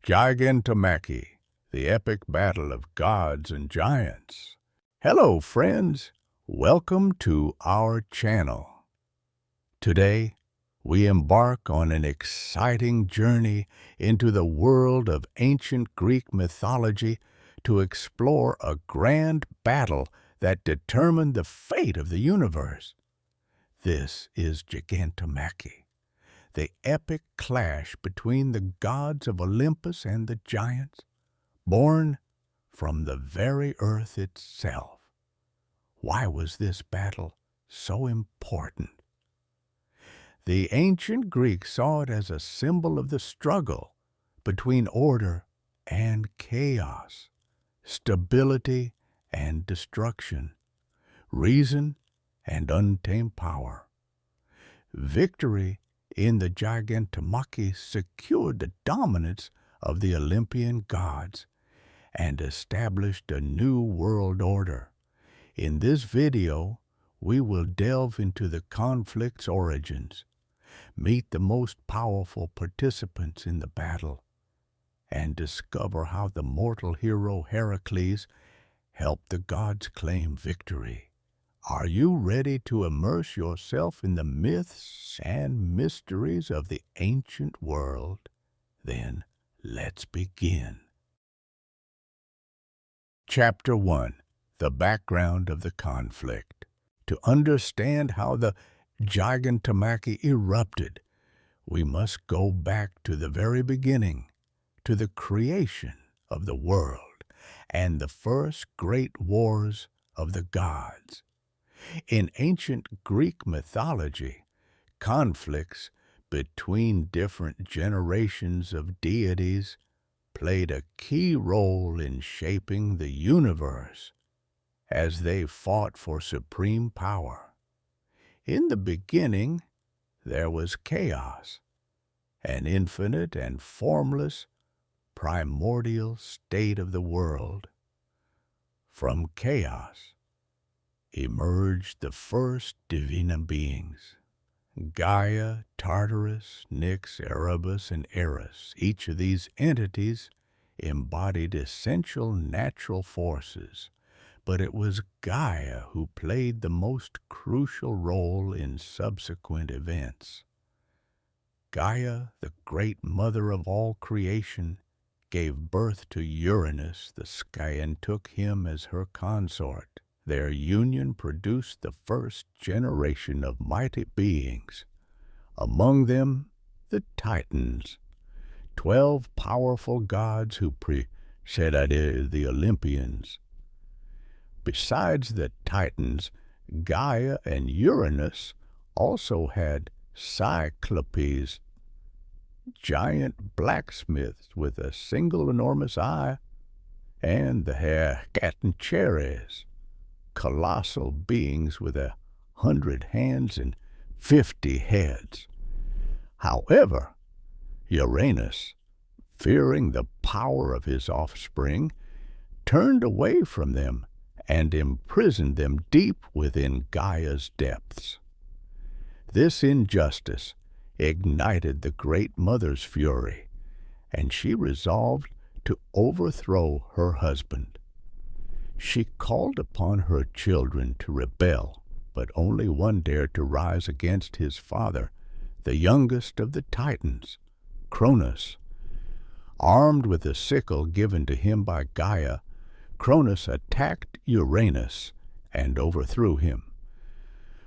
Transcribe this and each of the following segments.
Gigantomachy, the epic battle of gods and giants. Hello, friends. Welcome to our channel. Today, we embark on an exciting journey into the world of ancient Greek mythology to explore a grand battle that determined the fate of the universe. This is Gigantomachy, the epic clash between the gods of Olympus and the giants, born from the very earth itself. Why was this battle so important? The ancient Greeks saw it as a symbol of the struggle between order and chaos, stability and destruction, reason and untamed power. Victory in the Gigantomachy secured the dominance of the Olympian gods and established a new world order. In this video, we will delve into the conflict's origins, meet the most powerful participants in the battle, and discover how the mortal hero Hercules helped the gods claim victory. Are you ready to immerse yourself in the myths and mysteries of the ancient world? Then let's begin. Chapter 1. The background of the conflict. To understand how the Gigantomachy erupted, we must go back to the very beginning, to the creation of the world and the first great wars of the gods. In ancient Greek mythology, conflicts between different generations of deities played a key role in shaping the universe as they fought for supreme power. In the beginning, there was chaos, an infinite and formless primordial state of the world. From chaos emerged the first divine beings, Gaia, Tartarus, Nyx, Erebus, and Eris. Each of these entities embodied essential natural forces, but it was Gaia who played the most crucial role in subsequent events. Gaia, the great mother of all creation, gave birth to Uranus, the sky, and took him as her consort. Their union produced the first generation of mighty beings, among them the Titans, 12 powerful gods who preceded the Olympians. Besides the Titans, Gaia and Uranus also had Cyclopes, giant blacksmiths with a single enormous eye, and the Hercules, colossal beings with 100 hands and 50 heads. However, Uranus, fearing the power of his offspring, turned away from them and imprisoned them deep within Gaia's depths. This injustice ignited the Great Mother's fury, and she resolved to overthrow her husband. She called upon her children to rebel, but only one dared to rise against his father, the youngest of the Titans, Cronus. Armed with a sickle given to him by Gaia, Cronus attacked Uranus and overthrew him.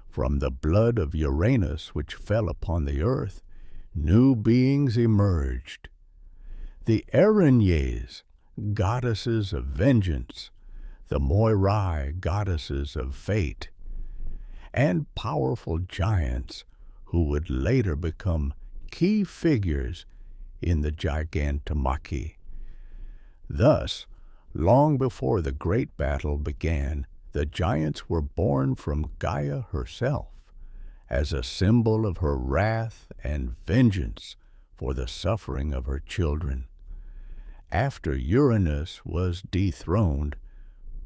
From the blood of Uranus, which fell upon the earth, new beings emerged. The Erinyes, goddesses of vengeance, the Moirai, goddesses of fate, and powerful giants who would later become key figures in the Gigantomachy. Thus, long before the great battle began, the giants were born from Gaia herself, as a symbol of her wrath and vengeance for the suffering of her children. After Uranus was dethroned,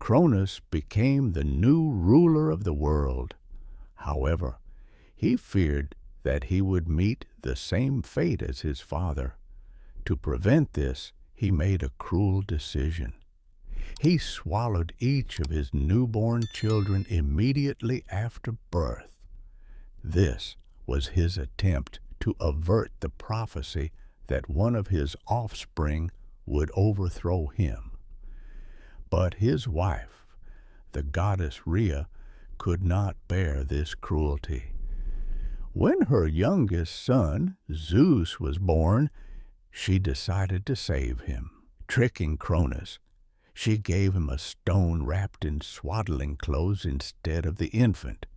Cronus became the new ruler of the world. However, he feared that he would meet the same fate as his father. To prevent this, he made a cruel decision. He swallowed each of his newborn children immediately after birth. This was his attempt to avert the prophecy that one of his offspring would overthrow him. But his wife, the goddess Rhea, could not bear this cruelty. When her youngest son, Zeus, was born, she decided to save him. Tricking Cronus, she gave him a stone wrapped in swaddling clothes instead of the infant,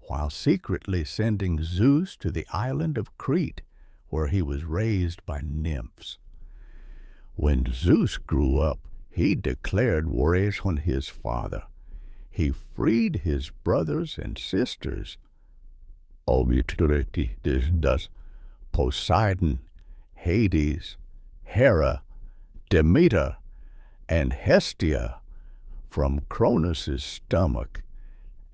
while secretly sending Zeus to the island of Crete, where he was raised by nymphs. When Zeus grew up, he declared war on his father. He freed his brothers and sisters, Poseidon, Hades, Hera, Demeter, and Hestia, from Cronus's stomach,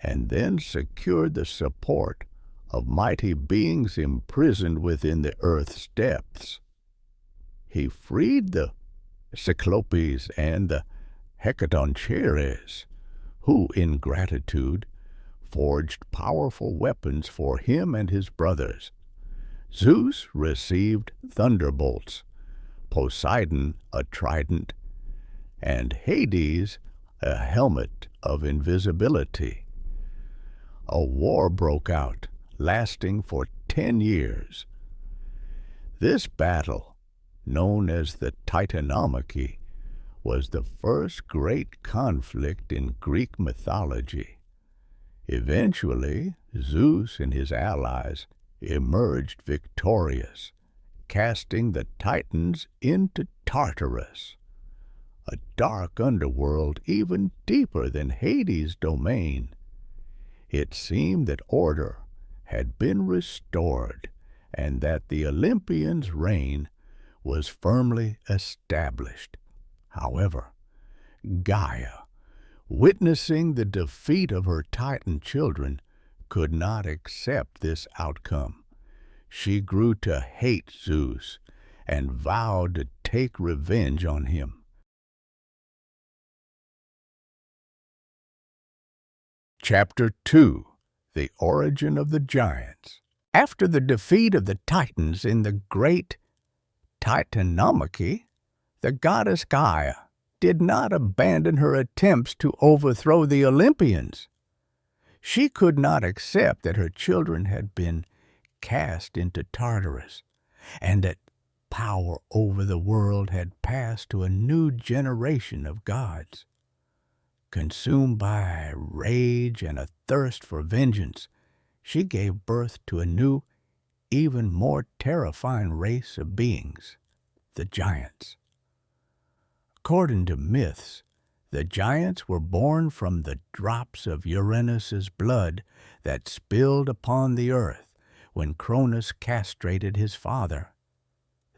and then secured the support of mighty beings imprisoned within the earth's depths. He freed the Cyclopes and the Hecatoncheires, who, in gratitude, forged powerful weapons for him and his brothers. Zeus received thunderbolts, Poseidon a trident, and Hades a helmet of invisibility. A war broke out, lasting for 10 years. This battle, known as the Titanomachy, was the first great conflict in Greek mythology. Eventually, Zeus and his allies emerged victorious, casting the Titans into Tartarus, a dark underworld even deeper than Hades' domain. It seemed that order had been restored and that the Olympians' reign was firmly established. However, Gaia, witnessing the defeat of her Titan children, could not accept this outcome. She grew to hate Zeus and vowed to take revenge on him. Chapter 2: The Origin of the Giants. After the defeat of the Titans in the great Titanomachy, the goddess Gaia did not abandon her attempts to overthrow the Olympians. She could not accept that her children had been cast into Tartarus, and that power over the world had passed to a new generation of gods. Consumed by rage and a thirst for vengeance, she gave birth to a new, even more terrifying race of beings, the giants. According to myths, the giants were born from the drops of Uranus's blood that spilled upon the earth when Cronus castrated his father.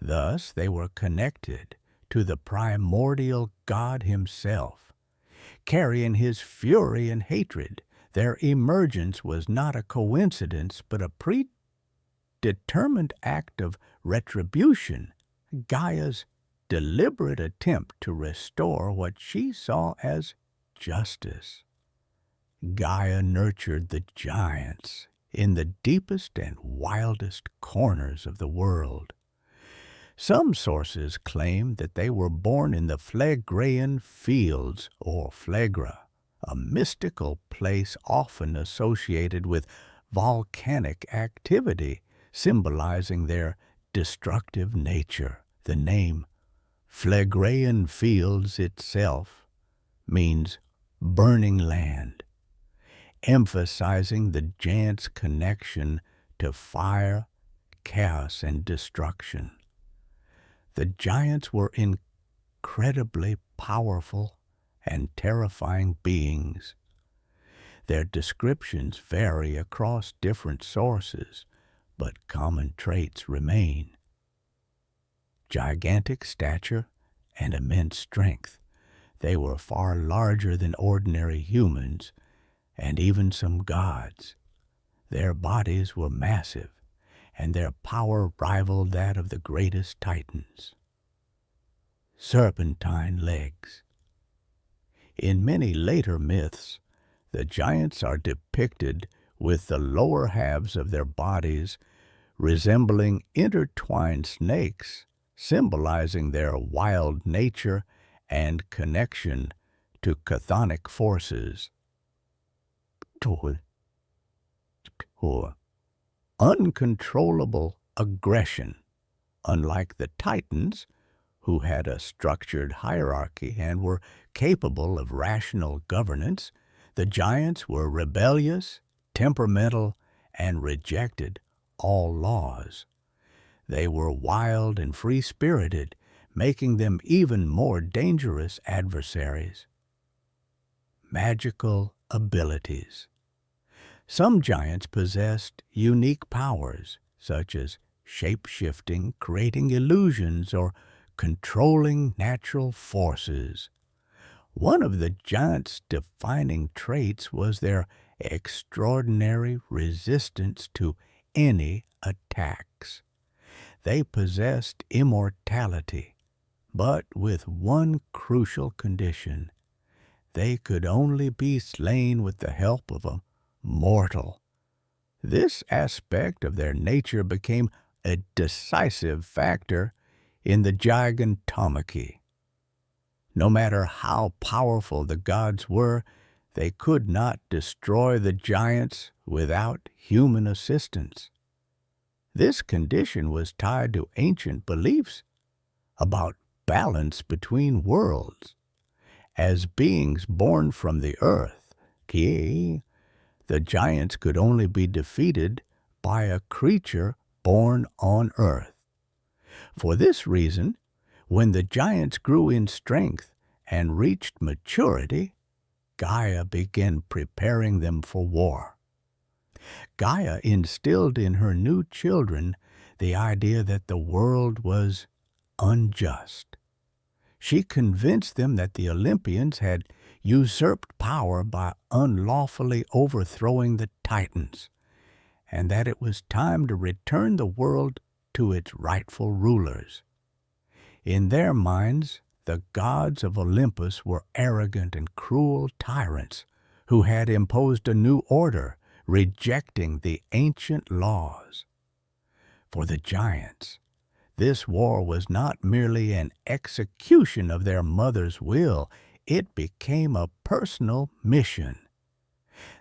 Thus they were connected to the primordial god himself. Carrying his fury and hatred, their emergence was not a coincidence but a predetermined act of retribution, Gaia's deliberate attempt to restore what she saw as justice. Gaia nurtured the giants in the deepest and wildest corners of the world. Some sources claim that they were born in the Phlegraean fields, or Phlegra, a mystical place often associated with volcanic activity, symbolizing their destructive nature. The name Phlegraean fields itself means burning land, emphasizing the giants' connection to fire, chaos, and destruction. The giants were incredibly powerful and terrifying beings. Their descriptions vary across different sources, but common traits remain: gigantic stature and immense strength. They were far larger than ordinary humans, and even some gods. Their bodies were massive, and their power rivaled that of the greatest titans. serpentine legs. In many later myths, the giants are depicted with the lower halves of their bodies resembling intertwined snakes, symbolizing their wild nature and connection to chthonic forces. Or uncontrollable aggression. Unlike the Titans, who had a structured hierarchy and were capable of rational governance, the giants were rebellious, temperamental, and rejected all laws. They were wild and free-spirited, making them even more dangerous adversaries. Magical abilities. Some giants possessed unique powers, such as shape-shifting, creating illusions, or controlling natural forces. One of the giants' defining traits was their extraordinary resistance to any attacks. They possessed immortality, but with one crucial condition. They could only be slain with the help of a mortal. This aspect of their nature became a decisive factor in the Gigantomachy. No matter how powerful the gods were, they could not destroy the giants without human assistance. This condition was tied to ancient beliefs about balance between worlds. As beings born from the earth, the giants could only be defeated by a creature born on earth. For this reason, when the giants grew in strength and reached maturity, Gaia began preparing them for war. Gaia instilled in her new children the idea that the world was unjust. She convinced them that the Olympians had usurped power by unlawfully overthrowing the Titans, and that it was time to return the world to its rightful rulers. In their minds, the gods of Olympus were arrogant and cruel tyrants who had imposed a new order, rejecting the ancient laws. For the giants, this war was not merely an execution of their mother's will, it became a personal mission.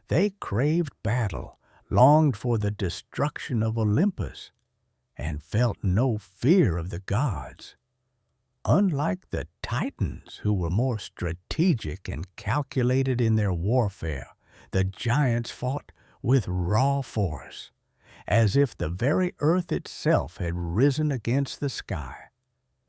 They craved battle, longed for the destruction of Olympus, and felt no fear of the gods. Unlike the Titans, who were more strategic and calculated in their warfare, the giants fought with raw force, as if the very earth itself had risen against the sky.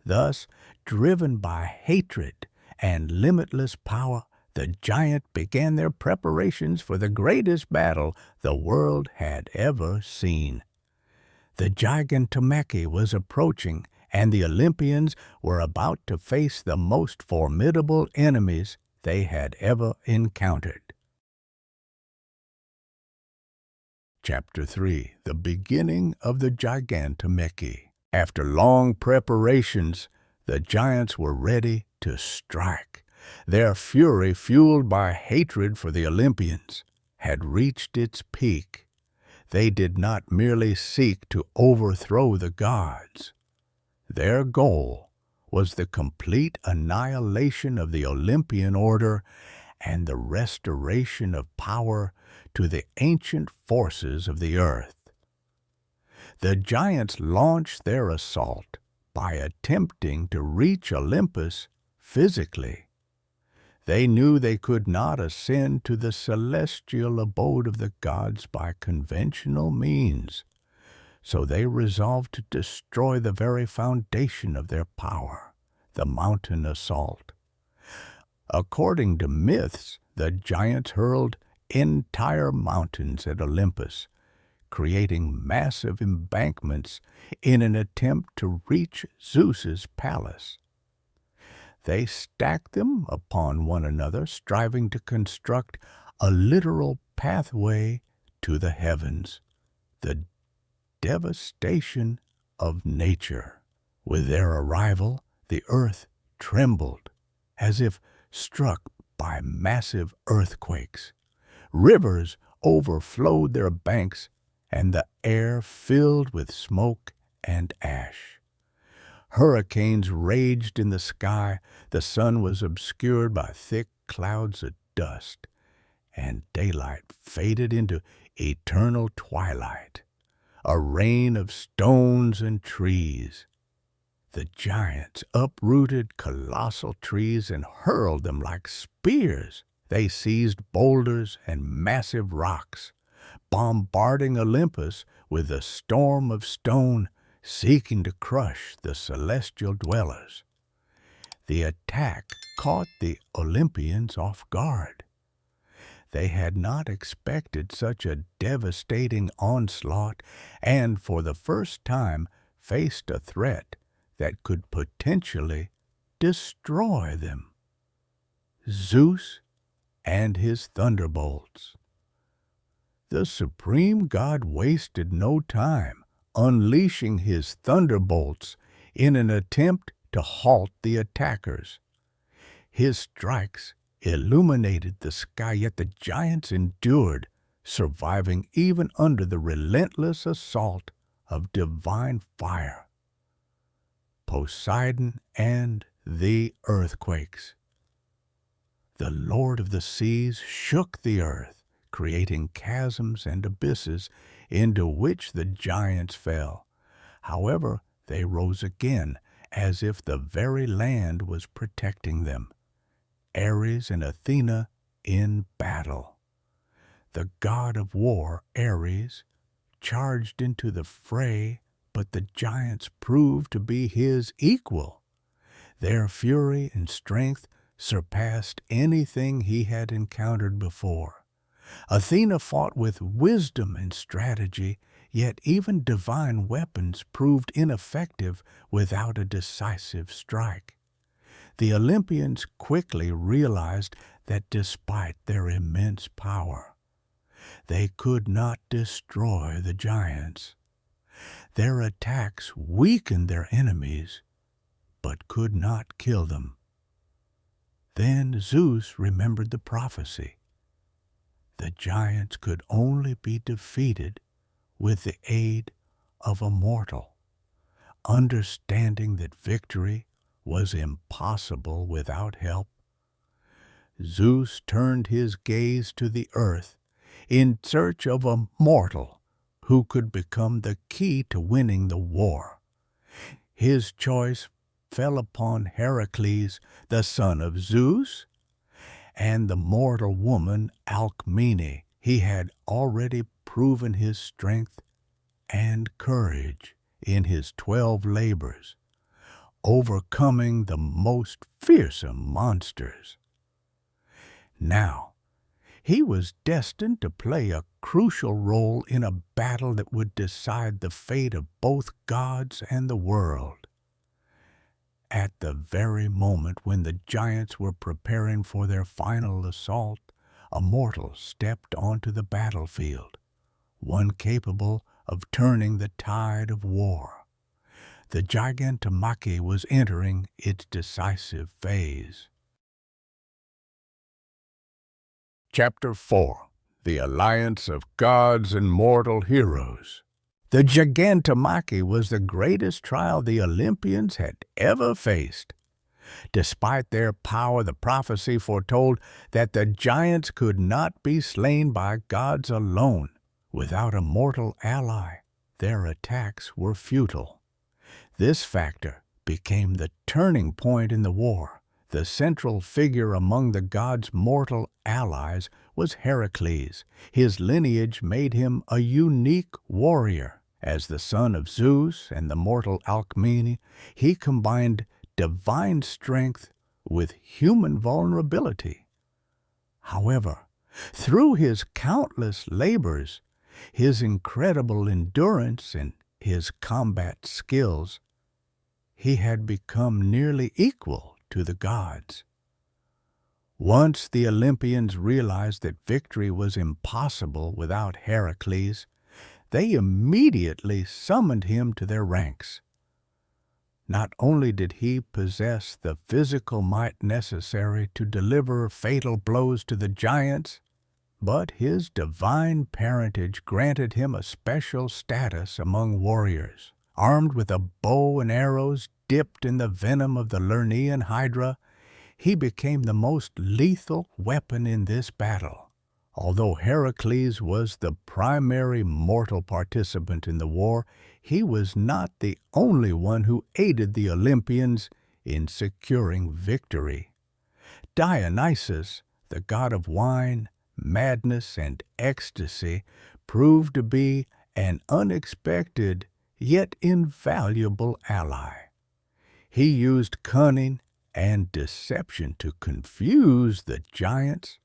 Thus, driven by hatred and limitless power, the giant began their preparations for the greatest battle the world had ever seen. The Gigantomachy was approaching, and the Olympians were about to face the most formidable enemies they had ever encountered. Chapter 3. The beginning of the Gigantomachy. After long preparations, the giants were ready to strike. Their fury, fueled by hatred for the Olympians, had reached its peak. They did not merely seek to overthrow the gods. Their goal was the complete annihilation of the Olympian order and the restoration of power to the ancient forces of the earth. The giants launched their assault by attempting to reach Olympus physically. They knew they could not ascend to the celestial abode of the gods by conventional means, so they resolved to destroy the very foundation of their power, the mountain assault. According to myths, the giants hurled entire mountains at Olympus, creating massive embankments in an attempt to reach Zeus's palace. They stacked them upon one another, striving to construct a literal pathway to the heavens, the devastation of nature. With their arrival, the earth trembled as if struck by massive earthquakes. Rivers overflowed their banks, and the air filled with smoke and ash. Hurricanes raged in the sky, the sun was obscured by thick clouds of dust, and daylight faded into eternal twilight, a rain of stones and trees. The giants uprooted colossal trees and hurled them like spears. They seized boulders and massive rocks, bombarding Olympus with a storm of stone, seeking to crush the celestial dwellers. The attack caught the Olympians off guard. They had not expected such a devastating onslaught, and for the first time faced a threat that could potentially destroy them. Zeus and his thunderbolts. The supreme god wasted no time unleashing his thunderbolts in an attempt to halt the attackers. His strikes illuminated the sky, yet the giants endured, surviving even under the relentless assault of divine fire. Poseidon and the earthquakes. The Lord of the seas shook the earth, creating chasms and abysses into which the giants fell. However, they rose again, as if the very land was protecting them. Ares and Athena in battle. The god of war, Ares, charged into the fray, but the giants proved to be his equal. Their fury and strength surpassed anything he had encountered before. Athena fought with wisdom and strategy, yet even divine weapons proved ineffective without a decisive strike. The Olympians quickly realized that despite their immense power, they could not destroy the giants. Their attacks weakened their enemies, but could not kill them. Then Zeus remembered the prophecy. The giants could only be defeated with the aid of a mortal. Understanding that victory was impossible without help, Zeus turned his gaze to the earth in search of a mortal who could become the key to winning the war. His choice fell upon Hercules, the son of Zeus, and the mortal woman Alcmene. He had already proven his strength and courage in his 12 labors, overcoming the most fearsome monsters. Now, he was destined to play a crucial role in a battle that would decide the fate of both gods and the world. At the very moment when the giants were preparing for their final assault, a mortal stepped onto the battlefield, one capable of turning the tide of war. The Gigantomachy was entering its decisive phase. Chapter 4. The Alliance of Gods and Mortal Heroes. The Gigantomachy was the greatest trial the Olympians had ever faced. Despite their power, the prophecy foretold that the giants could not be slain by gods alone. Without a mortal ally, their attacks were futile. This factor became the turning point in the war. The central figure among the gods' mortal allies was Hercules. His lineage made him a unique warrior. As the son of Zeus and the mortal Alcmene, he combined divine strength with human vulnerability. However, through his countless labors, his incredible endurance, and his combat skills, he had become nearly equal to the gods. Once the Olympians realized that victory was impossible without Hercules, they immediately summoned him to their ranks. Not only did he possess the physical might necessary to deliver fatal blows to the giants, but his divine parentage granted him a special status among warriors. Armed with a bow and arrows dipped in the venom of the Lernaean hydra, he became the most lethal weapon in this battle. Although Hercules was the primary mortal participant in the war, he was not the only one who aided the Olympians in securing victory. Dionysus, the god of wine, madness, and ecstasy, proved to be an unexpected yet invaluable ally. He used cunning and deception to confuse the giants,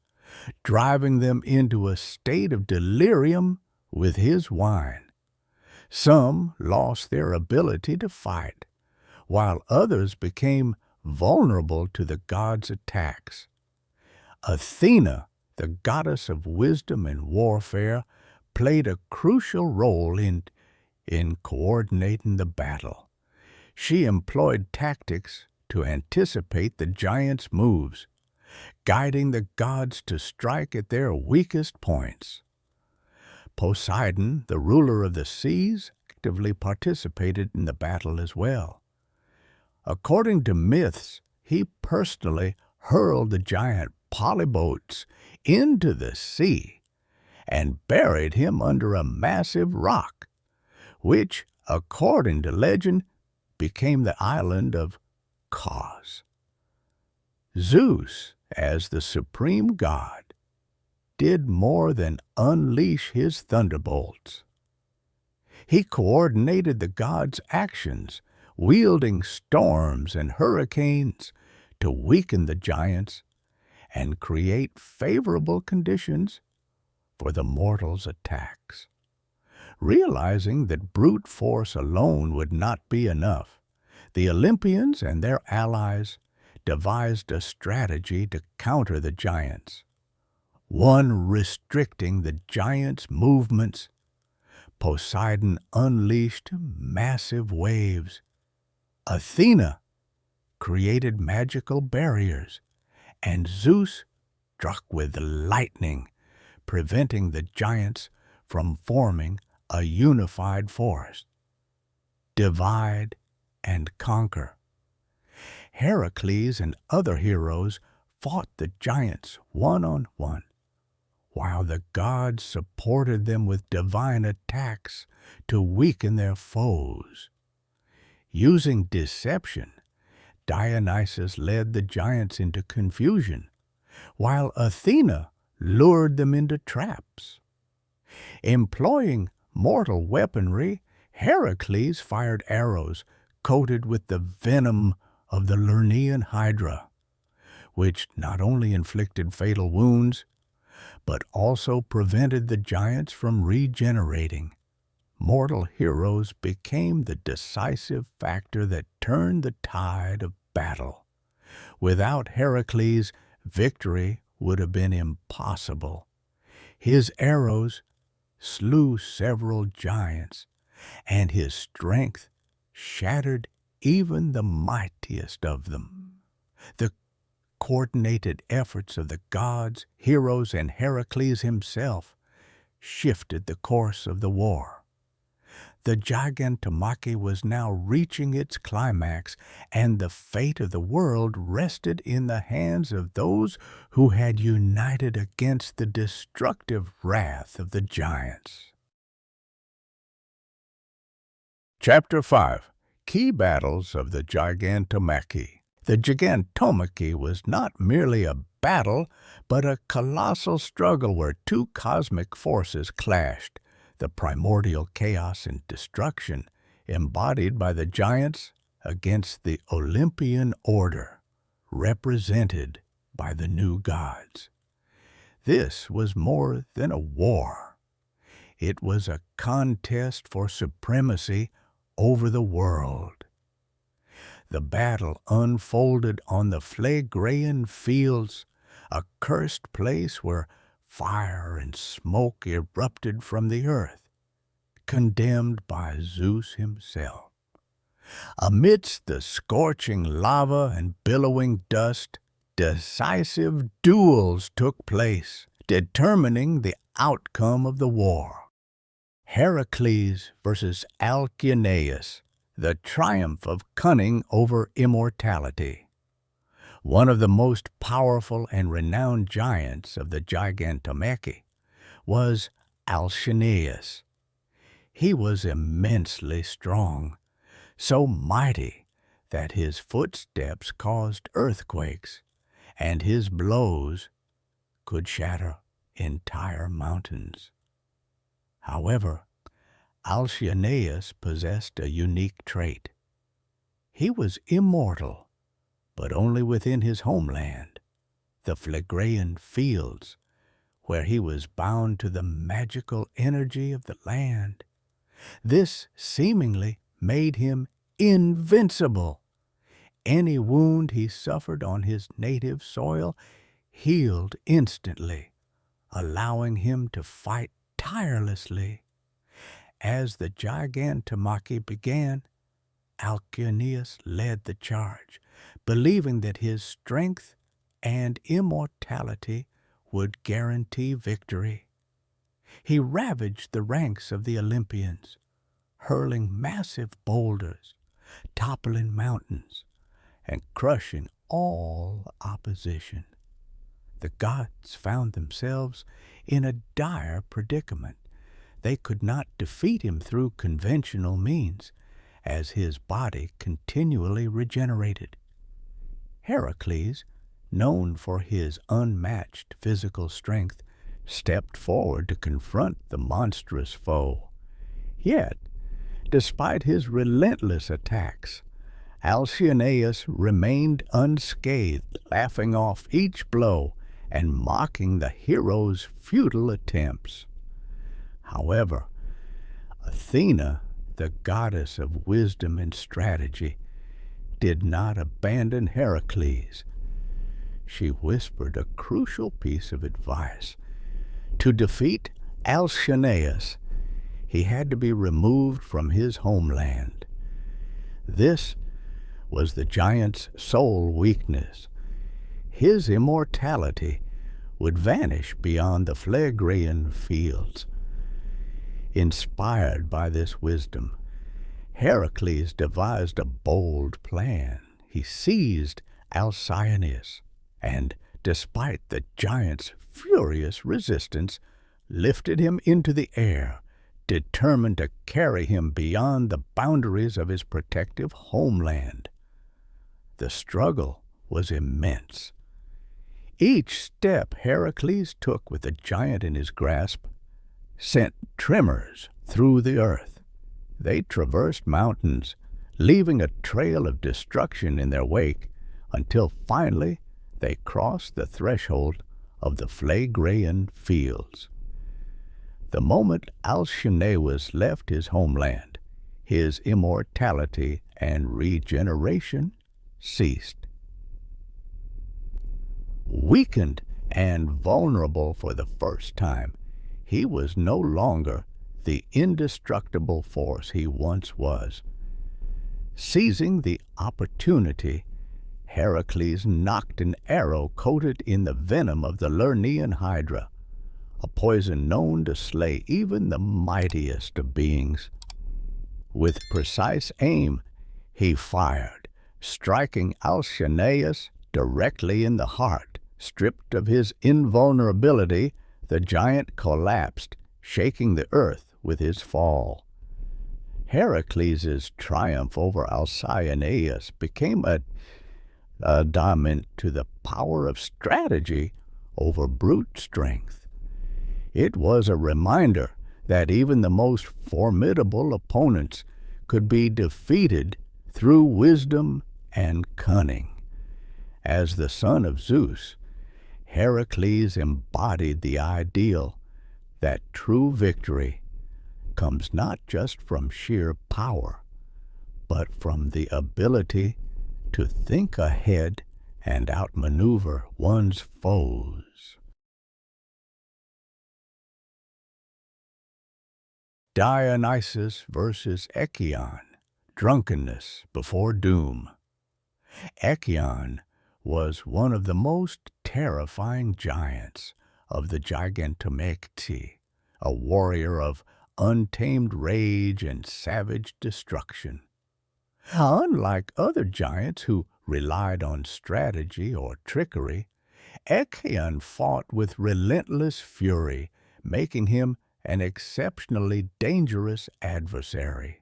driving them into a state of delirium with his wine. Some lost their ability to fight, while others became vulnerable to the god's attacks. Athena, the goddess of wisdom and warfare, played a crucial role in coordinating the battle. She employed tactics to anticipate the giants' moves, guiding the gods to strike at their weakest points. Poseidon, the ruler of the seas, actively participated in the battle as well. According to myths, he personally hurled the giant Polybotes into the sea and buried him under a massive rock, which, according to legend, became the island of Kos. Zeus, as the supreme god, did more than unleash his thunderbolts. He coordinated the gods' actions, wielding storms and hurricanes to weaken the giants and create favorable conditions for the mortals' attacks. Realizing that brute force alone would not be enough, the Olympians and their allies devised a strategy to counter the giants. One restricting the giants' movements, Poseidon unleashed massive waves. Athena created magical barriers, and Zeus struck with lightning, preventing the giants from forming a unified force. Divide and conquer. Hercules and other heroes fought the giants one-on-one, while the gods supported them with divine attacks to weaken their foes. Using deception, Dionysus led the giants into confusion, while Athena lured them into traps. Employing mortal weaponry, Hercules fired arrows coated with the venom of the Lernaean hydra, which not only inflicted fatal wounds, but also prevented the giants from regenerating. Mortal heroes became the decisive factor that turned the tide of battle. Without Hercules, victory would have been impossible. His arrows slew several giants, and his strength shattered even the mightiest of them. The coordinated efforts of the gods, heroes, and Hercules himself shifted the course of the war. The Gigantomachy was now reaching its climax, and the fate of the world rested in the hands of those who had united against the destructive wrath of the giants. Chapter 5. Key Battles of the Gigantomachy. The Gigantomachy was not merely a battle, but a colossal struggle where two cosmic forces clashed, the primordial chaos and destruction embodied by the giants against the Olympian order, represented by the new gods. This was more than a war. It was a contest for supremacy over the world. The battle unfolded on the Phlegraean fields, a cursed place where fire and smoke erupted from the earth, condemned by Zeus himself. Amidst the scorching lava and billowing dust, decisive duels took place, determining the outcome of the war. Hercules versus Alcyoneus, the triumph of cunning over immortality. One of the most powerful and renowned giants of the Gigantomachy was Alcyoneus. He was immensely strong, so mighty that his footsteps caused earthquakes, and his blows could shatter entire mountains. However, Alcyoneus possessed a unique trait. He was immortal, but only within his homeland, the Phlegraean fields, where he was bound to the magical energy of the land. This seemingly made him invincible. Any wound he suffered on his native soil healed instantly, allowing him to fight tirelessly. As the Gigantomachy began, Alcyoneus led the charge, believing that his strength and immortality would guarantee victory. He ravaged the ranks of the Olympians, hurling massive boulders, toppling mountains, and crushing all opposition. The gods found themselves in a dire predicament. They could not defeat him through conventional means, as his body continually regenerated. Hercules, known for his unmatched physical strength, stepped forward to confront the monstrous foe. Yet, despite his relentless attacks, Alcyoneus remained unscathed, laughing off each blow and mocking the hero's futile attempts. However, Athena, the goddess of wisdom and strategy, did not abandon Hercules. She whispered a crucial piece of advice. To defeat Alcyoneus, he had to be removed from his homeland. This was the giant's sole weakness. His immortality would vanish beyond the Phlegraean fields. Inspired by this wisdom, Hercules devised a bold plan. He seized Alcyoneus and, despite the giant's furious resistance, lifted him into the air, determined to carry him beyond the boundaries of his protective homeland. The struggle was immense. Each step Hercules took with the giant in his grasp sent tremors through the earth. They traversed mountains, leaving a trail of destruction in their wake, until finally they crossed the threshold of the Phlegraean fields. The moment Alcyoneus left his homeland, his immortality and regeneration ceased. Weakened and vulnerable for the first time, he was no longer the indestructible force he once was. Seizing the opportunity, Hercules knocked an arrow coated in the venom of the Lernaean hydra, a poison known to slay even the mightiest of beings. With precise aim, he fired, striking Alcyoneus directly in the heart. Stripped of his invulnerability, the giant collapsed, shaking the earth with his fall. Heracles' triumph over Alcyoneus became a testament to the power of strategy over brute strength. It was a reminder that even the most formidable opponents could be defeated through wisdom and cunning. As the son of Zeus, Heracles embodied the ideal that true victory comes not just from sheer power, but from the ability to think ahead and outmaneuver one's foes. Dionysus versus Echion, drunkenness before doom. Echion was one of the most terrifying giants of the Gigantomachy, a warrior of untamed rage and savage destruction. Unlike other giants who relied on strategy or trickery, Echion fought with relentless fury, making him an exceptionally dangerous adversary.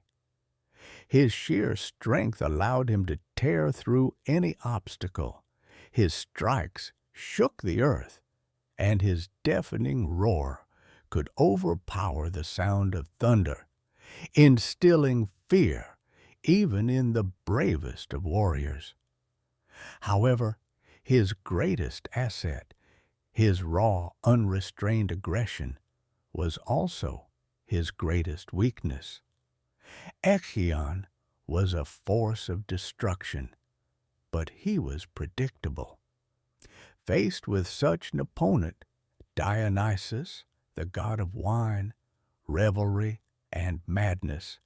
His sheer strength allowed him to tear through any obstacle. His strikes shook the earth, and his deafening roar could overpower the sound of thunder, instilling fear even in the bravest of warriors. However, his greatest asset, his raw, unrestrained aggression, was also his greatest weakness. Echion was a force of destruction, but he was predictable. Faced with such an opponent, Dionysus, the god of wine, revelry, and madness,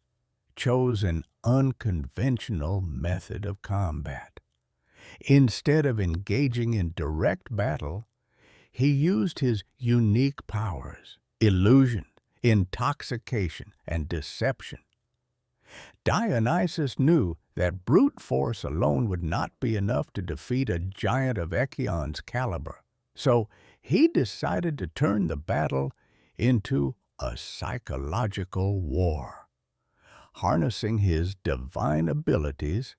chose an unconventional method of combat. Instead of engaging in direct battle, he used his unique powers, illusion, intoxication, and deception. Dionysus knew that brute force alone would not be enough to defeat a giant of Echion's caliber, so he decided to turn the battle into a psychological war. Harnessing his divine abilities,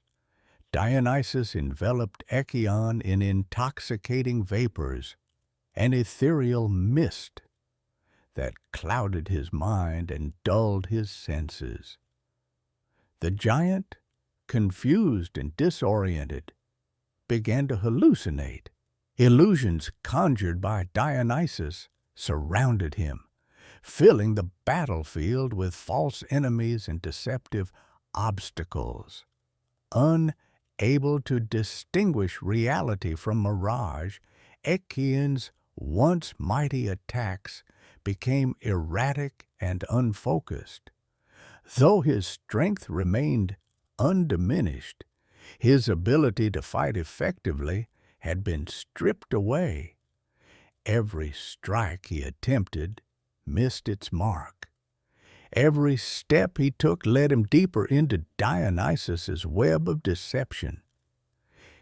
Dionysus enveloped Echion in intoxicating vapors, an ethereal mist that clouded his mind and dulled his senses. The giant, confused and disoriented, began to hallucinate. Illusions conjured by Dionysus surrounded him, filling the battlefield with false enemies and deceptive obstacles. Unable to distinguish reality from mirage, Echion's once mighty attacks became erratic and unfocused. Though his strength remained undiminished, his ability to fight effectively had been stripped away. Every strike he attempted missed its mark. Every step he took led him deeper into Dionysus's web of deception.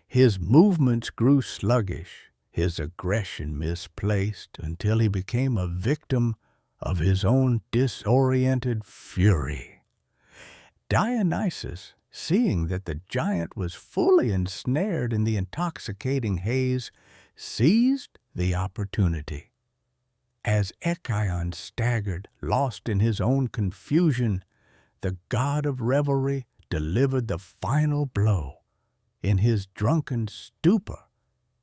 His movements grew sluggish, his aggression misplaced, until he became a victim of his own disoriented fury. Dionysus, seeing that the giant was fully ensnared in the intoxicating haze, seized the opportunity. As Echion staggered, lost in his own confusion, the god of revelry delivered the final blow. In his drunken stupor,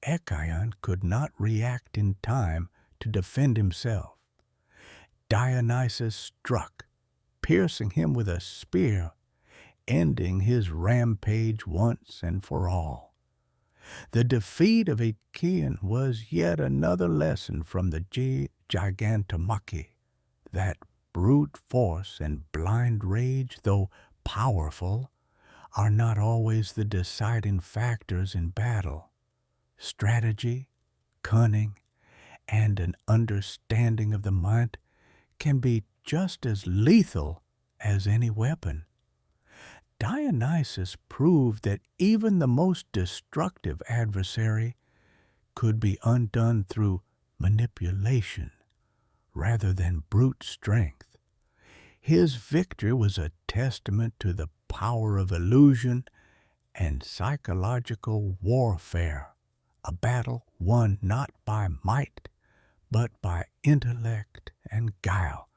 Echion could not react in time to defend himself. Dionysus struck, piercing him with a spear, ending his rampage once and for all. The defeat of Echion was yet another lesson from the Gigantomachy, that brute force and blind rage, though powerful, are not always the deciding factors in battle. Strategy, cunning, and an understanding of the mind can be just as lethal as any weapon. Dionysus proved that even the most destructive adversary could be undone through manipulation rather than brute strength. His victory was a testament to the power of illusion and psychological warfare, a battle won not by might, but by intellect and guile.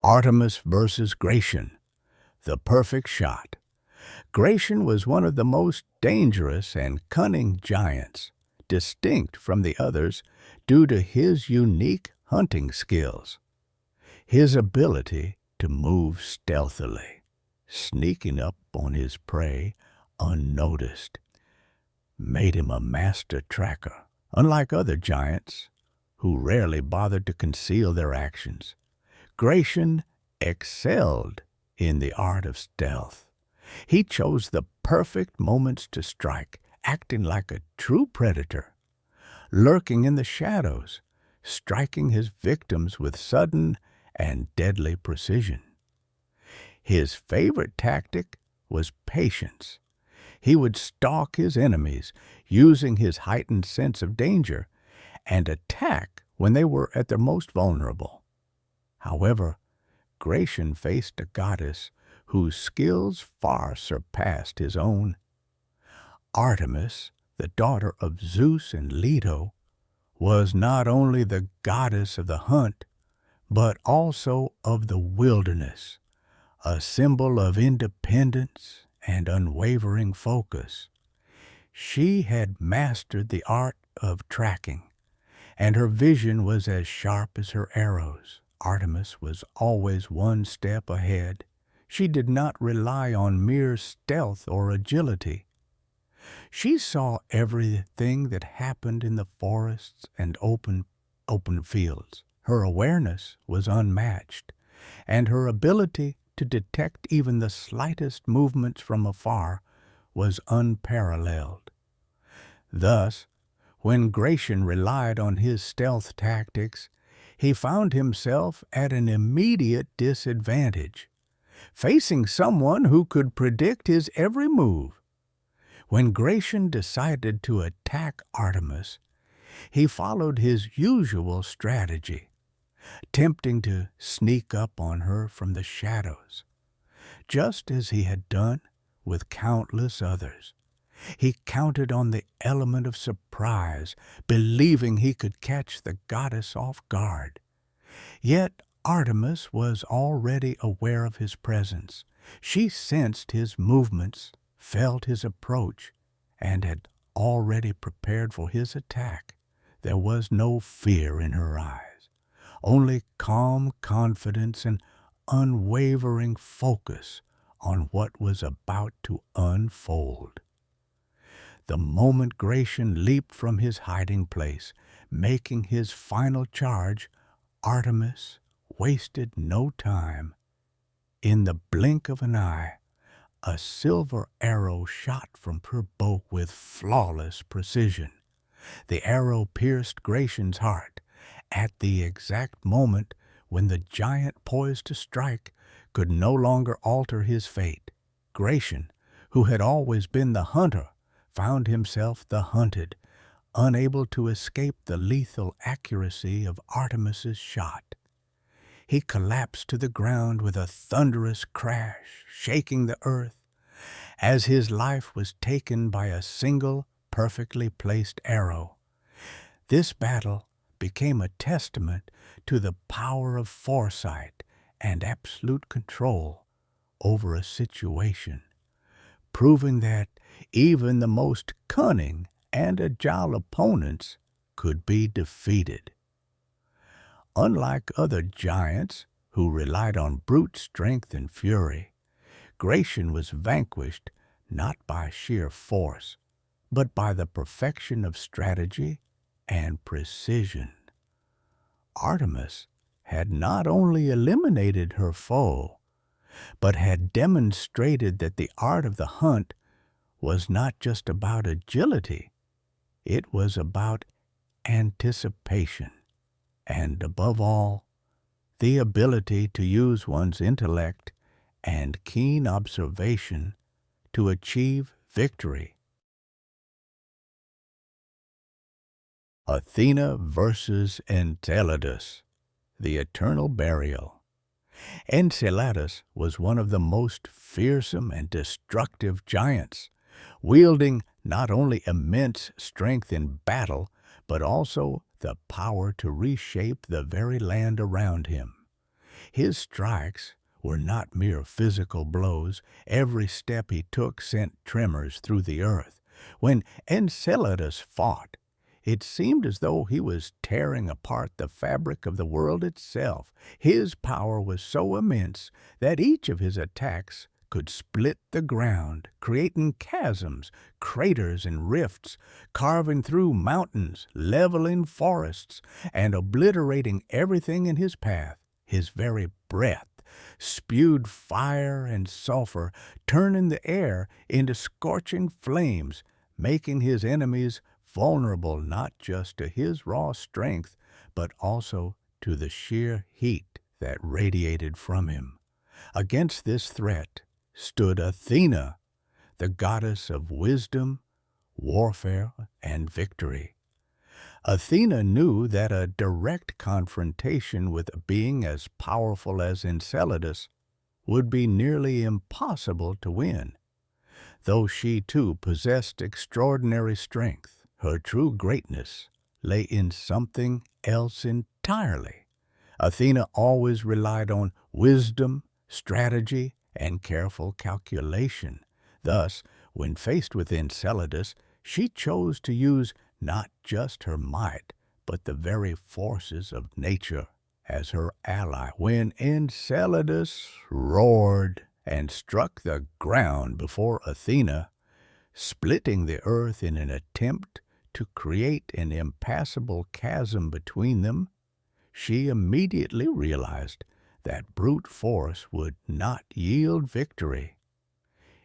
Artemis versus Gratius, the perfect shot. Gratius was one of the most dangerous and cunning giants, distinct from the others due to his unique hunting skills. His ability to move stealthily, sneaking up on his prey unnoticed, made him a master tracker, unlike other giants who rarely bothered to conceal their actions. Gratius excelled in the art of stealth. He chose the perfect moments to strike, acting like a true predator, lurking in the shadows, striking his victims with sudden and deadly precision. His favorite tactic was patience. He would stalk his enemies, using his heightened sense of danger, and attack when they were at their most vulnerable. However, Gratian faced a goddess whose skills far surpassed his own. Artemis, the daughter of Zeus and Leto, was not only the goddess of the hunt, but also of the wilderness, a symbol of independence and unwavering focus. She had mastered the art of tracking, and her vision was as sharp as her arrows. Artemis was always one step ahead. She did not rely on mere stealth or agility. She saw everything that happened in the forests and open fields. Her awareness was unmatched, and her ability to detect even the slightest movements from afar was unparalleled. Thus, when Gratian relied on his stealth tactics, he found himself at an immediate disadvantage, facing someone who could predict his every move. When Gratian decided to attack Artemis, he followed his usual strategy, attempting to sneak up on her from the shadows, just as he had done with countless others. He counted on the element of surprise, believing he could catch the goddess off guard. Yet Artemis was already aware of his presence. She sensed his movements, felt his approach, and had already prepared for his attack. There was no fear in her eyes, only calm confidence and unwavering focus on what was about to unfold. The moment Gratian leaped from his hiding place, making his final charge, Artemis wasted no time. In the blink of an eye, a silver arrow shot from her bow with flawless precision. The arrow pierced Gratian's heart. At the exact moment when the giant poised to strike could no longer alter his fate, Gratian, who had always been the hunter, found himself the hunted, unable to escape the lethal accuracy of Artemis's shot. He collapsed to the ground with a thunderous crash, shaking the earth, as his life was taken by a single, perfectly placed arrow. This battle became a testament to the power of foresight and absolute control over a situation, proving that even the most cunning and agile opponents could be defeated. Unlike other giants who relied on brute strength and fury, Gratian was vanquished not by sheer force, but by the perfection of strategy and precision. Artemis had not only eliminated her foe, but had demonstrated that the art of the hunt was not just about agility, it was about anticipation, and above all, the ability to use one's intellect and keen observation to achieve victory. Athena versus Enceladus, the eternal burial. Enceladus was one of the most fearsome and destructive giants, wielding not only immense strength in battle, but also the power to reshape the very land around him. His strikes were not mere physical blows. Every step he took sent tremors through the earth. When Enceladus fought, it seemed as though he was tearing apart the fabric of the world itself. His power was so immense that each of his attacks could split the ground, creating chasms, craters, and rifts, carving through mountains, leveling forests, and obliterating everything in his path. His very breath spewed fire and sulfur, turning the air into scorching flames, making his enemies vulnerable not just to his raw strength, but also to the sheer heat that radiated from him. Against this threat stood Athena, the goddess of wisdom, warfare, and victory. Athena knew that a direct confrontation with a being as powerful as Enceladus would be nearly impossible to win. Though she too possessed extraordinary strength, her true greatness lay in something else entirely. Athena always relied on wisdom, strategy, and careful calculation. Thus, when faced with Enceladus, she chose to use not just her might, but the very forces of nature as her ally. When Enceladus roared and struck the ground before Athena, splitting the earth in an attempt to create an impassable chasm between them, she immediately realized that brute force would not yield victory.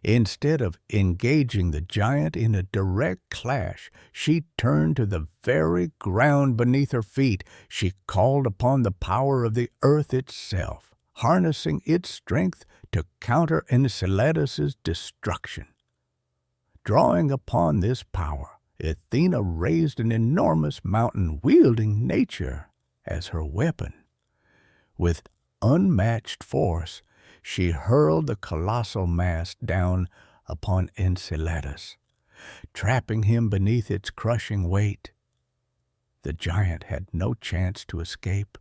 Instead of engaging the giant in a direct clash, she turned to the very ground beneath her feet. She called upon the power of the earth itself, harnessing its strength to counter Enceladus's destruction. Drawing upon this power, Athena raised an enormous mountain, wielding nature as her weapon. With unmatched force, she hurled the colossal mass down upon Enceladus, trapping him beneath its crushing weight. The giant had no chance to escape.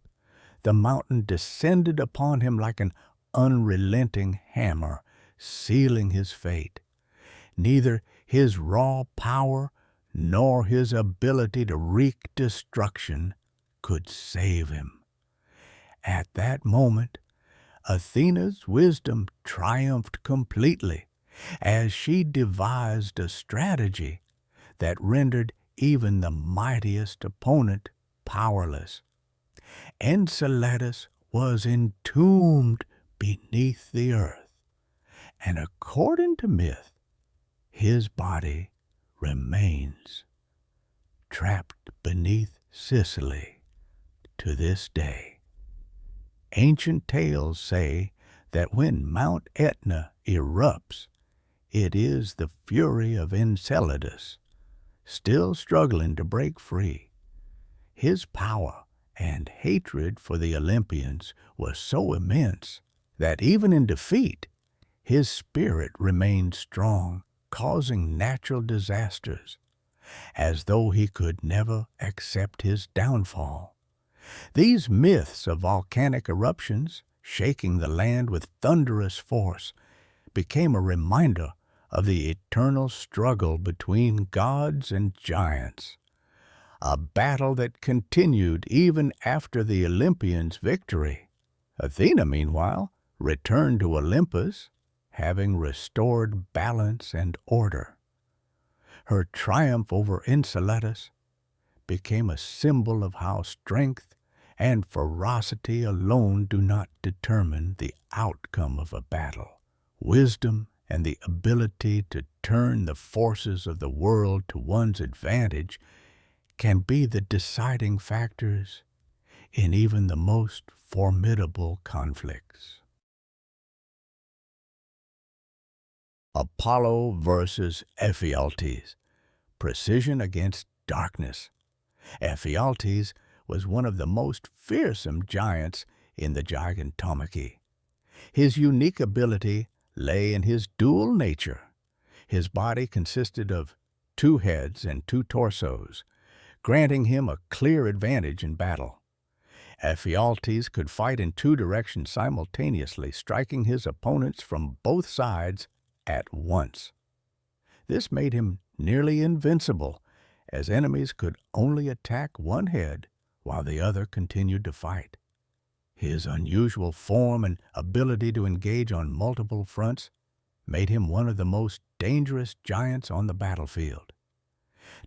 The mountain descended upon him like an unrelenting hammer, sealing his fate. Neither his raw power nor his ability to wreak destruction could save him. At that moment, Athena's wisdom triumphed completely, as she devised a strategy that rendered even the mightiest opponent powerless. Enceladus was entombed beneath the earth, and according to myth, his body remains trapped beneath Sicily to this day. Ancient tales say that when Mount Etna erupts, it is the fury of Enceladus, still struggling to break free. His power and hatred for the Olympians was so immense that even in defeat, his spirit remained strong, causing natural disasters, as though he could never accept his downfall. These myths of volcanic eruptions, shaking the land with thunderous force, became a reminder of the eternal struggle between gods and giants, a battle that continued even after the Olympians' victory. Athena, meanwhile, returned to Olympus, having restored balance and order. Her triumph over Enceladus became a symbol of how strength and ferocity alone do not determine the outcome of a battle. Wisdom and the ability to turn the forces of the world to one's advantage can be the deciding factors in even the most formidable conflicts. Apollo versus Ephialtes, precision against darkness. Ephialtes was one of the most fearsome giants in the Gigantomachy. His unique ability lay in his dual nature. His body consisted of 2 heads and 2 torsos, granting him a clear advantage in battle. Ephialtes could fight in 2 directions simultaneously, striking his opponents from both sides at once. This made him nearly invincible, as enemies could only attack one head while the other continued to fight. His unusual form and ability to engage on multiple fronts made him one of the most dangerous giants on the battlefield.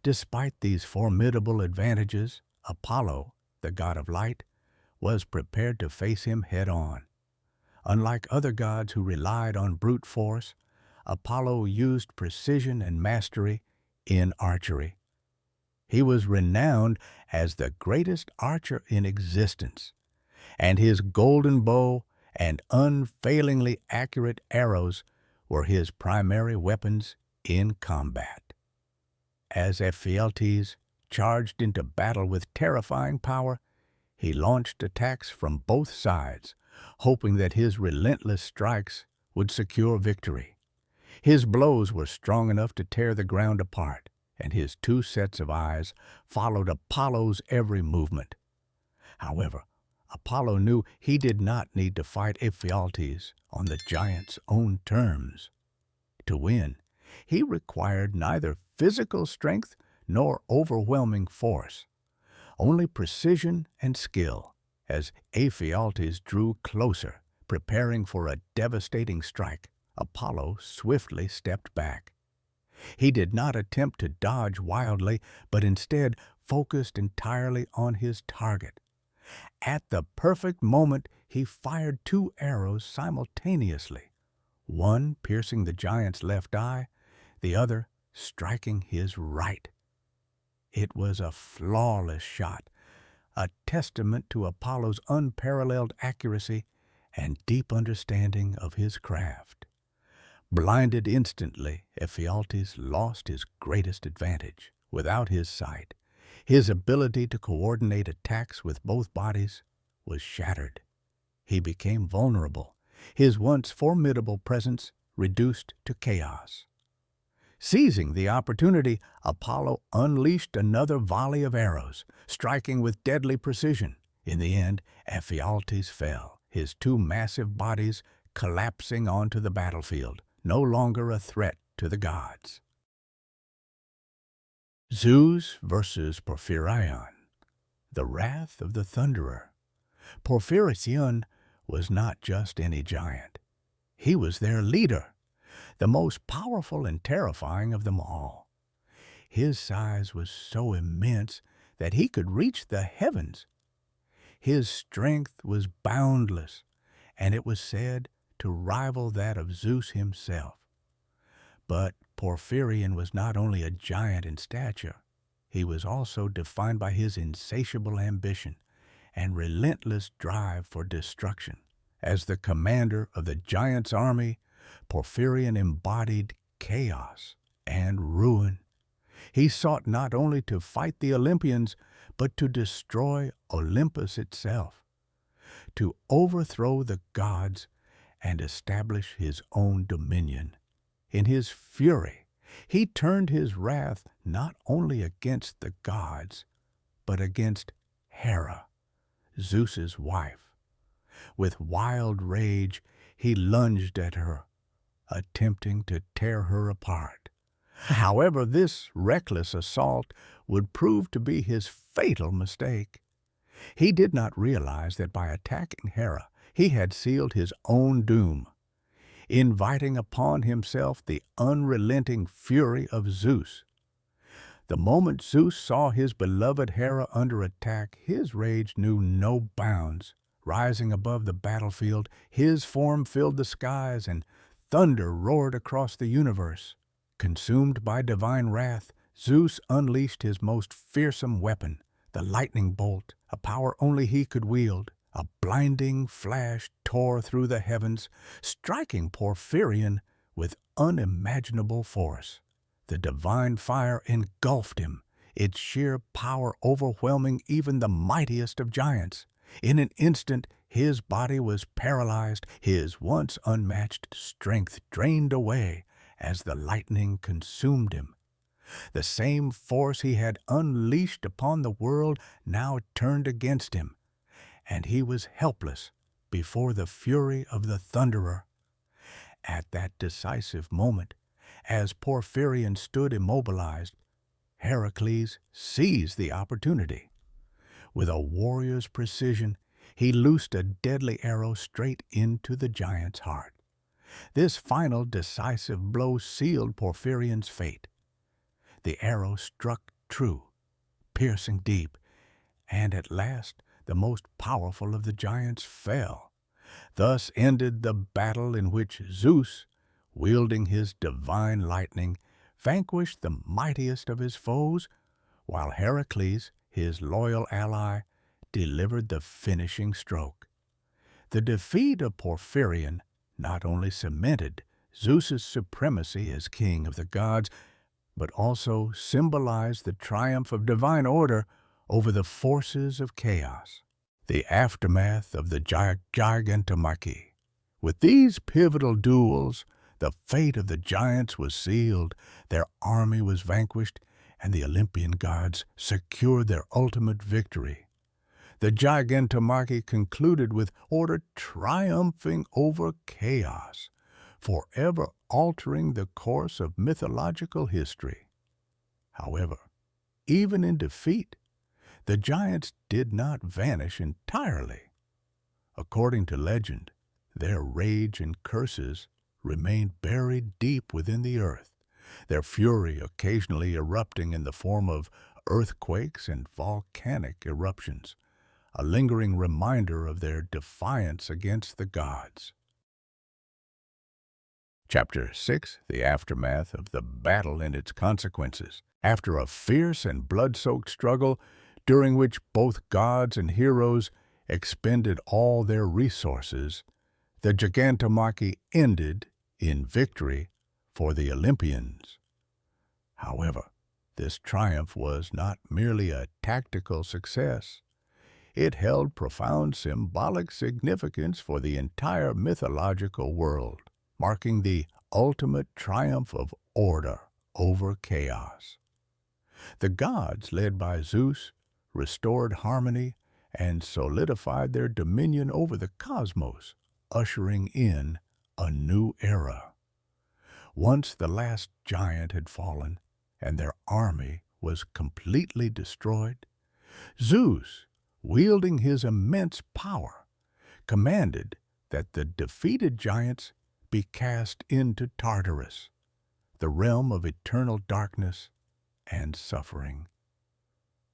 Despite these formidable advantages, Apollo, the god of light, was prepared to face him head-on. Unlike other gods who relied on brute force, Apollo used precision and mastery in archery. He was renowned as the greatest archer in existence, and his golden bow and unfailingly accurate arrows were his primary weapons in combat. As Ephialtes charged into battle with terrifying power, he launched attacks from both sides, hoping that his relentless strikes would secure victory. His blows were strong enough to tear the ground apart, and his two sets of eyes followed Apollo's every movement. However, Apollo knew he did not need to fight Ephialtes on the giant's own terms. To win, he required neither physical strength nor overwhelming force, only precision and skill. As Ephialtes drew closer, preparing for a devastating strike, Apollo swiftly stepped back. He did not attempt to dodge wildly, but instead focused entirely on his target. At the perfect moment, he fired two arrows simultaneously, one piercing the giant's left eye, the other striking his right. It was a flawless shot, a testament to Apollo's unparalleled accuracy and deep understanding of his craft. Blinded instantly, Ephialtes lost his greatest advantage. Without his sight, his ability to coordinate attacks with both bodies was shattered. He became vulnerable, his once formidable presence reduced to chaos. Seizing the opportunity, Apollo unleashed another volley of arrows, striking with deadly precision. In the end, Ephialtes fell, his two massive bodies collapsing onto the battlefield, no longer a threat to the gods. Zeus versus Porphyrion, the wrath of the Thunderer. Porphyrion was not just any giant. He was their leader, the most powerful and terrifying of them all. His size was so immense that he could reach the heavens. His strength was boundless, and it was said to rival that of Zeus himself. But Porphyrion was not only a giant in stature, he was also defined by his insatiable ambition and relentless drive for destruction. As the commander of the giant's army, Porphyrion embodied chaos and ruin. He sought not only to fight the Olympians, but to destroy Olympus itself, to overthrow the gods and establish his own dominion. In his fury, he turned his wrath not only against the gods, but against Hera, Zeus's wife. With wild rage, he lunged at her, attempting to tear her apart. However, this reckless assault would prove to be his fatal mistake. He did not realize that by attacking Hera, he had sealed his own doom, inviting upon himself the unrelenting fury of Zeus. The moment Zeus saw his beloved Hera under attack, his rage knew no bounds. Rising above the battlefield, his form filled the skies and thunder roared across the universe. Consumed by divine wrath, Zeus unleashed his most fearsome weapon, the lightning bolt, a power only he could wield. A blinding flash tore through the heavens, striking Porphyrion with unimaginable force. The divine fire engulfed him, its sheer power overwhelming even the mightiest of giants. In an instant, his body was paralyzed, his once unmatched strength drained away as the lightning consumed him. The same force he had unleashed upon the world now turned against him, and he was helpless before the fury of the Thunderer. At that decisive moment, as Porphyrion stood immobilized, Hercules seized the opportunity. With a warrior's precision, he loosed a deadly arrow straight into the giant's heart. This final decisive blow sealed Porphyrion's fate. The arrow struck true, piercing deep, and at last the most powerful of the giants fell. Thus ended the battle in which Zeus, wielding his divine lightning, vanquished the mightiest of his foes, while Hercules, his loyal ally, delivered the finishing stroke. The defeat of Porphyrion not only cemented Zeus's supremacy as king of the gods, but also symbolized the triumph of divine order over the forces of chaos. The aftermath of the Gigantomachy. With these pivotal duels, the fate of the giants was sealed, their army was vanquished, and the Olympian gods secured their ultimate victory. The Gigantomachy concluded with order triumphing over chaos, forever altering the course of mythological history. However, even in defeat, the giants did not vanish entirely. According to legend, their rage and curses remained buried deep within the earth, their fury occasionally erupting in the form of earthquakes and volcanic eruptions, a lingering reminder of their defiance against the gods. Chapter 6. The aftermath of the battle and its consequences. After a fierce and blood-soaked struggle, during which both gods and heroes expended all their resources, the Gigantomachy ended in victory for the Olympians. However, this triumph was not merely a tactical success. It held profound symbolic significance for the entire mythological world, marking the ultimate triumph of order over chaos. The gods, led by Zeus, restored harmony and solidified their dominion over the cosmos, ushering in a new era. Once the last giant had fallen and their army was completely destroyed, Zeus, wielding his immense power, commanded that the defeated giants be cast into Tartarus, the realm of eternal darkness and suffering.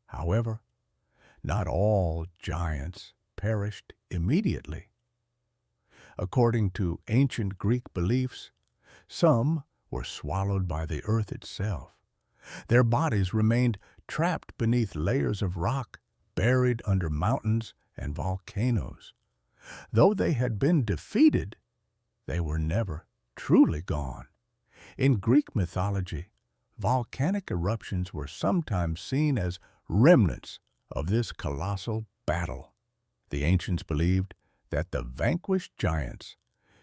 However, not all giants perished immediately. According to ancient Greek beliefs, some were swallowed by the earth itself. Their bodies remained trapped beneath layers of rock, buried under mountains and volcanoes. Though they had been defeated, they were never truly gone. In Greek mythology, volcanic eruptions were sometimes seen as remnants of this colossal battle. The ancients believed that the vanquished giants,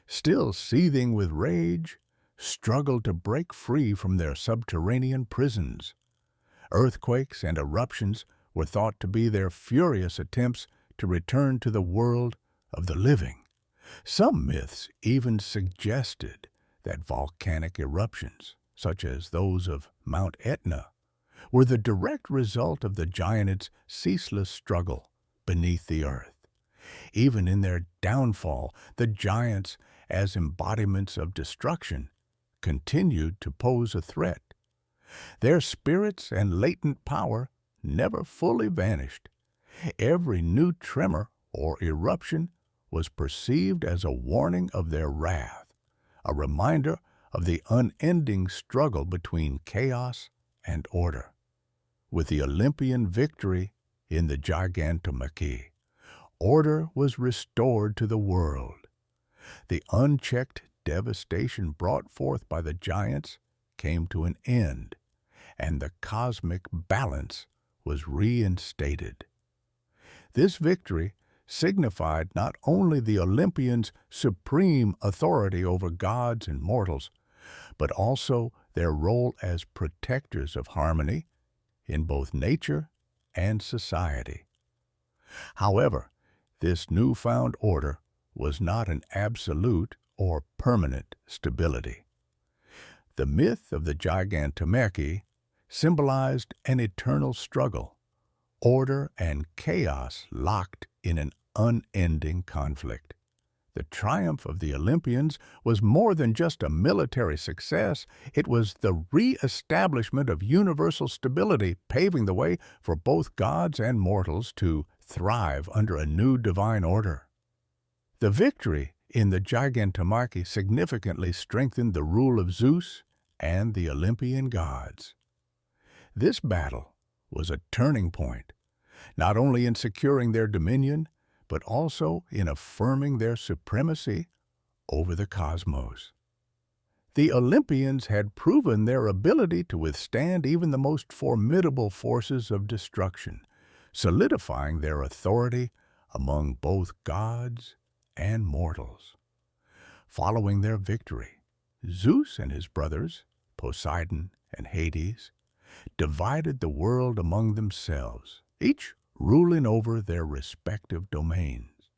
still seething with rage, struggled to break free from their subterranean prisons. Earthquakes and eruptions were thought to be their furious attempts to return to the world of the living. Some myths even suggested that volcanic eruptions, such as those of Mount Etna, were the direct result of the giants' ceaseless struggle beneath the earth. Even in their downfall, the giants, as embodiments of destruction, continued to pose a threat. Their spirits and latent power never fully vanished. Every new tremor or eruption was perceived as a warning of their wrath, a reminder of the unending struggle between chaos and order. With the Olympian victory in the Gigantomachy, order was restored to the world. The unchecked devastation brought forth by the giants came to an end, and the cosmic balance was reinstated. This victory signified not only the Olympians' supreme authority over gods and mortals, but also their role as protectors of harmony in both nature and society. However, this newfound order was not an absolute or permanent stability. The myth of the Gigantomachy symbolized an eternal struggle, order and chaos locked in an unending conflict. The triumph of the Olympians was more than just a military success. It was the re-establishment of universal stability, paving the way for both gods and mortals to thrive under a new divine order. The victory in the Gigantomachy significantly strengthened the rule of Zeus and the Olympian gods. This battle was a turning point, not only in securing their dominion, but also in affirming their supremacy over the cosmos. The Olympians had proven their ability to withstand even the most formidable forces of destruction, solidifying their authority among both gods and mortals. Following their victory, Zeus and his brothers, Poseidon and Hades, divided the world among themselves, each ruling over their respective domains.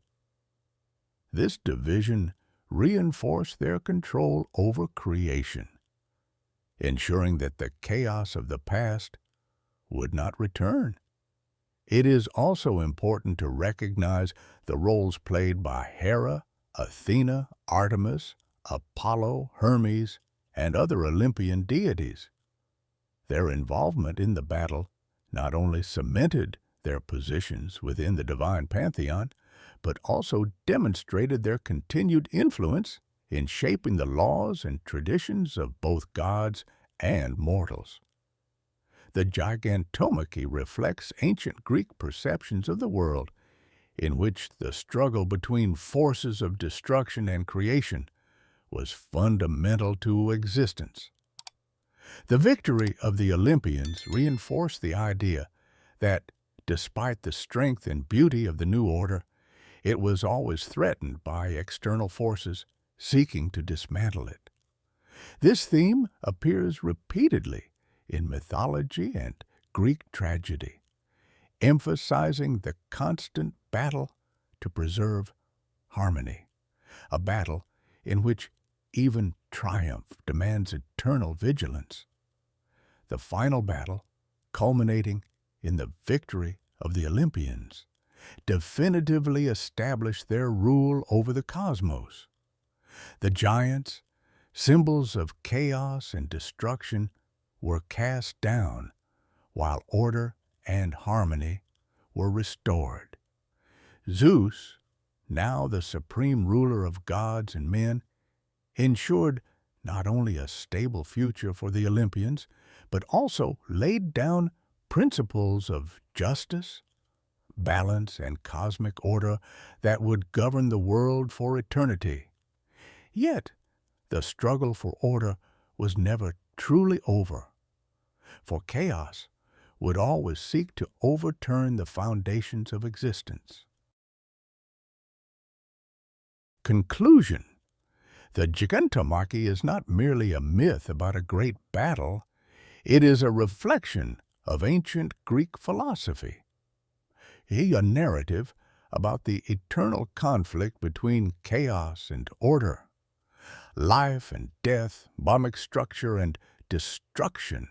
This division reinforced their control over creation, ensuring that the chaos of the past would not return. It is also important to recognize the roles played by Hera, Athena, Artemis, Apollo, Hermes, and other Olympian deities. Their involvement in the battle not only cemented their positions within the divine pantheon, but also demonstrated their continued influence in shaping the laws and traditions of both gods and mortals. The Gigantomachy reflects ancient Greek perceptions of the world, in which the struggle between forces of destruction and creation was fundamental to existence. The victory of the Olympians reinforced the idea that, despite the strength and beauty of the new order, it was always threatened by external forces seeking to dismantle it. This theme appears repeatedly in mythology and Greek tragedy, emphasizing the constant battle to preserve harmony, a battle in which even triumph demands eternal vigilance. The final battle, culminating in the victory of the Olympians, definitively established their rule over the cosmos. The giants, symbols of chaos and destruction, were cast down, while order and harmony were restored. Zeus, now the supreme ruler of gods and men, ensured not only a stable future for the Olympians, but also laid down principles of justice, balance, and cosmic order that would govern the world for eternity. Yet, the struggle for order was never truly over, for chaos would always seek to overturn the foundations of existence. Conclusion: the Gigantomachy is not merely a myth about a great battle, it is a reflection of ancient Greek philosophy, a narrative about the eternal conflict between chaos and order, life and death, atomic structure and destruction.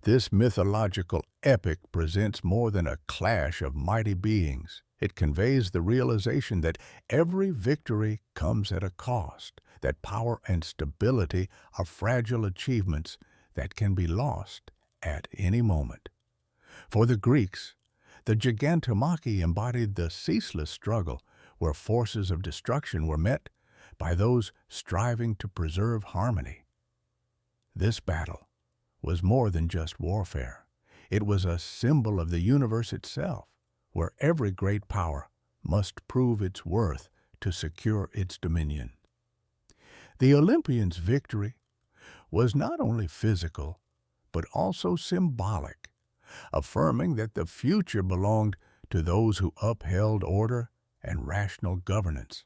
This mythological epic presents more than a clash of mighty beings. It conveys the realization that every victory comes at a cost, that power and stability are fragile achievements that can be lost at any moment. For the Greeks, the Gigantomachy embodied the ceaseless struggle where forces of destruction were met by those striving to preserve harmony. This battle was more than just warfare. It was a symbol of the universe itself, where every great power must prove its worth to secure its dominion. The Olympians' victory was not only physical, but also symbolic, affirming that the future belonged to those who upheld order and rational governance.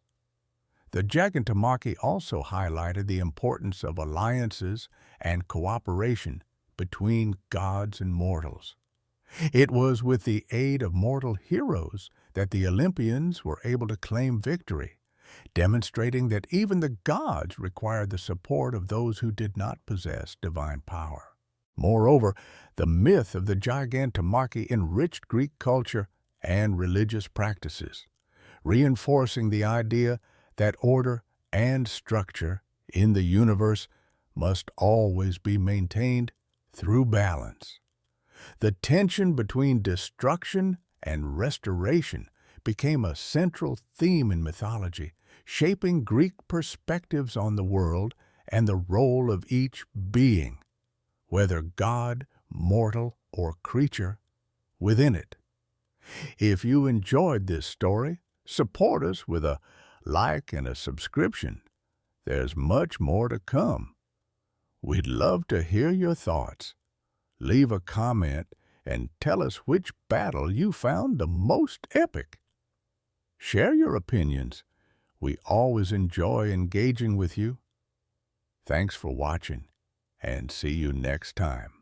The Gigantomachy also highlighted the importance of alliances and cooperation between gods and mortals. It was with the aid of mortal heroes that the Olympians were able to claim victory, demonstrating that even the gods required the support of those who did not possess divine power. Moreover, the myth of the Gigantomachy enriched Greek culture and religious practices, reinforcing the idea that order and structure in the universe must always be maintained through balance. The tension between destruction and restoration became a central theme in mythology, shaping Greek perspectives on the world and the role of each being, whether god, mortal, or creature, within it. If you enjoyed this story, support us with a like and a subscription. There's much more to come. We'd love to hear your thoughts. Leave a comment and tell us which battle you found the most epic. Share your opinions. We always enjoy engaging with you. Thanks for watching, and see you next time.